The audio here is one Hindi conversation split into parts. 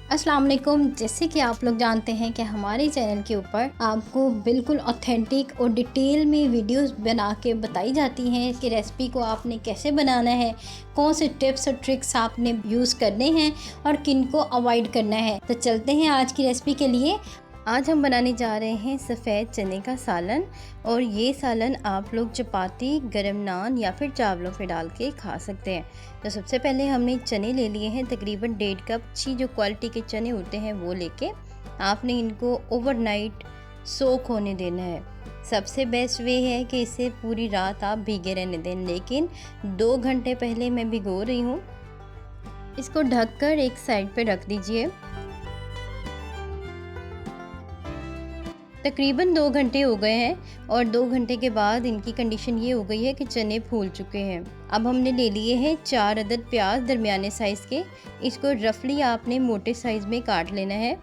अस्सलाम वालेकुम। जैसे कि आप लोग जानते हैं कि हमारे चैनल के ऊपर आपको बिल्कुल ऑथेंटिक और डिटेल में वीडियोस बना के बताई जाती हैं कि रेसिपी को आपने कैसे बनाना है, कौन से टिप्स और ट्रिक्स आपने यूज़ करने हैं और किन को अवॉइड करना है। तो चलते हैं आज की रेसिपी के लिए। आज हम बनाने जा रहे हैं सफ़ेद चने का सालन। और ये सालन आप लोग चपाती, गरम नान या फिर चावलों पे डाल के खा सकते हैं। तो सबसे पहले हमने चने ले लिए हैं, तकरीबन 1.5 कप। अच्छी जो क्वालिटी के चने होते हैं वो लेके आपने इनको ओवरनाइट सोक होने देना है। सबसे बेस्ट वे है कि इसे पूरी रात आप भीगे रहने दें, लेकिन 2 घंटे पहले मैं भिगो रही हूँ। इसको ढककर एक साइड पे रख दीजिए। तकरीबन 2 घंटे हो गए हैं और 2 घंटे के बाद इनकी कंडीशन ये हो गई है कि चने फूल चुके हैं। अब हमने ले लिए हैं 4 अदद प्याज दरमियाने साइज़ के। इसको रफली आपने मोटे साइज़ में काट लेना है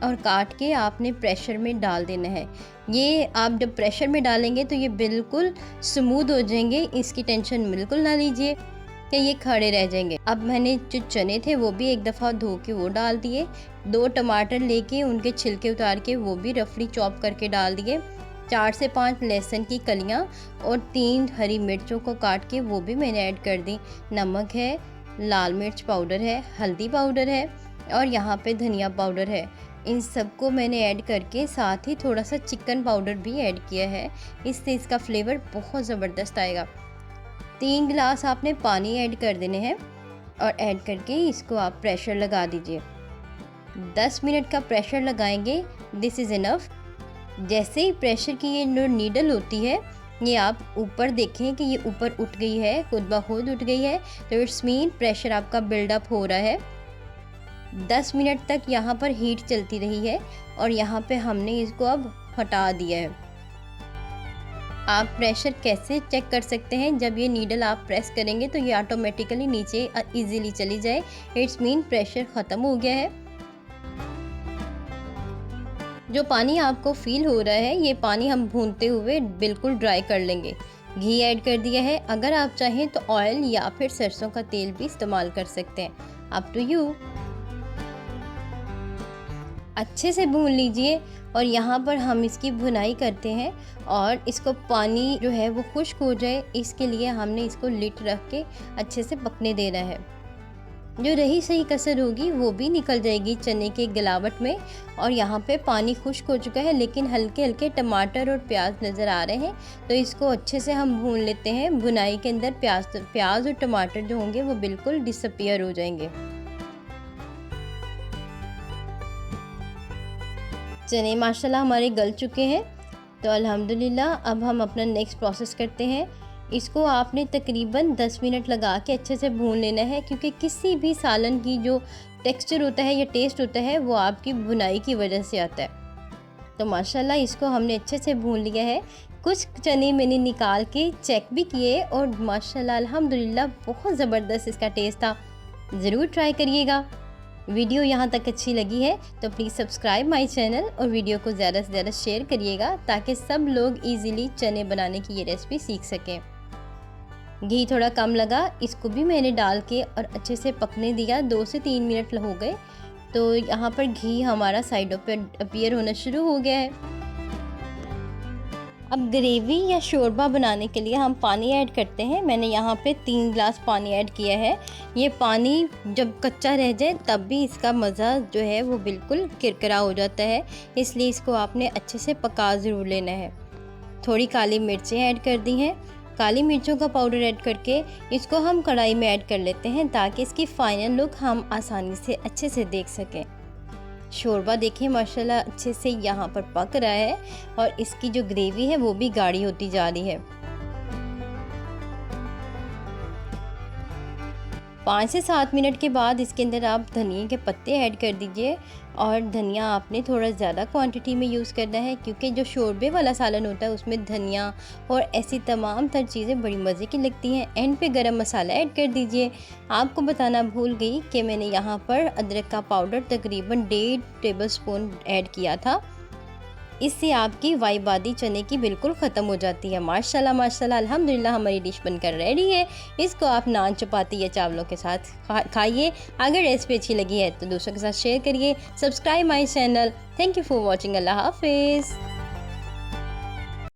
और काट के आपने प्रेशर में डाल देना है। ये आप जब प्रेशर में डालेंगे तो ये बिल्कुल स्मूथ हो जाएंगे, इसकी टेंशन बिल्कुल ना लीजिए कि ये खड़े रह जाएंगे। अब मैंने जो चने थे वो भी एक दफ़ा धो के वो डाल दिए। 2 टमाटर लेके उनके छिलके उतार के वो भी रफली चॉप करके डाल दिए। 4 से 5 लहसुन की कलियां और 3 हरी मिर्चों को काट के वो भी मैंने ऐड कर दी। नमक है, लाल मिर्च पाउडर है, हल्दी पाउडर है और यहाँ पे धनिया पाउडर है। इन सबको मैंने ऐड करके साथ ही थोड़ा सा चिकन पाउडर भी ऐड किया है, इससे इसका फ्लेवर बहुत ज़बरदस्त आएगा। 3 गिलास आपने पानी ऐड कर देने हैं और ऐड करके इसको आप प्रेशर लगा दीजिए। 10 मिनट का प्रेशर लगाएंगे, दिस इज़ इनफ। जैसे ही प्रेशर की ये जो नीडल होती है, ये आप ऊपर देखें कि ये ऊपर उठ गई है, खुद ब खुद उठ गई है, तो इट्स मीन प्रेशर आपका बिल्डअप हो रहा है। 10 मिनट तक यहाँ पर हीट चलती रही है और यहाँ पे हमने इसको अब हटा दिया है। आप प्रेशर कैसे चेक कर सकते हैं? जब ये नीडल आप प्रेस करेंगे तो ये ऑटोमेटिकली नीचे इजीली चली जाए, इट्स मीन प्रेशर ख़त्म हो गया है। जो पानी आपको फील हो रहा है, ये पानी हम भूनते हुए बिल्कुल ड्राई कर लेंगे। घी ऐड कर दिया है, अगर आप चाहें तो ऑयल या फिर सरसों का तेल भी इस्तेमाल कर सकते हैं, अप टू यू। अच्छे से भून लीजिए और यहाँ पर हम इसकी भुनाई करते हैं और इसको पानी जो है वो खुश्क हो जाए, इसके लिए हमने इसको लिड रख के अच्छे से पकने देना है। जो रही सही कसर होगी वो भी निकल जाएगी चने के गलावट में। और यहाँ पे पानी खुश्क हो चुका है, लेकिन हल्के हल्के टमाटर और प्याज नज़र आ रहे हैं, तो इसको अच्छे से हम भून लेते हैं। भुनाई के अंदर प्याज और टमाटर जो होंगे वो बिल्कुल डिसअपियर हो जाएंगे। चने माशाल्लाह हमारे गल चुके हैं, तो अल्हम्दुलिल्लाह अब हम अपना नेक्स्ट प्रोसेस करते हैं। इसको आपने तकरीबन 10 मिनट लगा के अच्छे से भून लेना है, क्योंकि किसी भी सालन की जो टेक्सचर होता है या टेस्ट होता है वो आपकी भुनाई की वजह से आता है। तो माशाल्लाह इसको हमने अच्छे से भून लिया है। कुछ चने मैंने निकाल के चेक भी किए और माशाल्लाह अल्हम्दुलिल्लाह बहुत ज़बरदस्त इसका टेस्ट था। ज़रूर ट्राई करिएगा। वीडियो यहाँ तक अच्छी लगी है तो प्लीज़ सब्सक्राइब माय चैनल और वीडियो को ज़्यादा से ज़्यादा शेयर करिएगा, ताकि सब लोग इजीली चने बनाने की ये रेसिपी सीख सकें। घी थोड़ा कम लगा, इसको भी मैंने डाल के और अच्छे से पकने दिया। 2 से 3 मिनट हो गए, तो यहाँ पर घी हमारा साइडों पर अपीयर होना शुरू हो गया है। अब ग्रेवी या शोरबा बनाने के लिए हम पानी ऐड करते हैं। मैंने यहाँ पे 3 गिलास पानी ऐड किया है। ये पानी जब कच्चा रह जाए तब भी इसका मज़ा जो है वो बिल्कुल किरकिरा हो जाता है, इसलिए इसको आपने अच्छे से पका ज़रूर लेना है। थोड़ी काली मिर्चें ऐड कर दी हैं। काली मिर्चों का पाउडर ऐड करके इसको हम कढ़ाई में ऐड कर लेते हैं, ताकि इसकी फ़ाइनल लुक हम आसानी से अच्छे से देख सकें। शोरबा देखिए माशाल्लाह अच्छे से यहाँ पर पक रहा है और इसकी जो ग्रेवी है वो भी गाढ़ी होती जा रही है। 5 से 7 मिनट के बाद इसके अंदर आप धनिया के पत्ते ऐड कर दीजिए। और धनिया आपने थोड़ा ज़्यादा क्वांटिटी में यूज़ करना है, क्योंकि जो शोरबे वाला सालन होता है उसमें धनिया और ऐसी तमाम तर चीज़ें बड़ी मज़े की लगती हैं। एंड पे गरम मसाला ऐड कर दीजिए। आपको बताना भूल गई कि मैंने यहाँ पर अदरक का पाउडर तकरीबन 1.5 टेबलस्पून ऐड किया था। इससे आपकी वाइबादी चने की बिल्कुल ख़त्म हो जाती है। माशाल्लाह माशाल्लाह अल्हम्दुलिल्लाह हमारी डिश बनकर रेडी है। इसको आप नान, चपाती या चावलों के साथ खाइए। अगर रेसिपी अच्छी लगी है तो दूसरों के साथ शेयर करिए। Subscribe my channel. Thank you for watching. अल्लाह हाफिज़।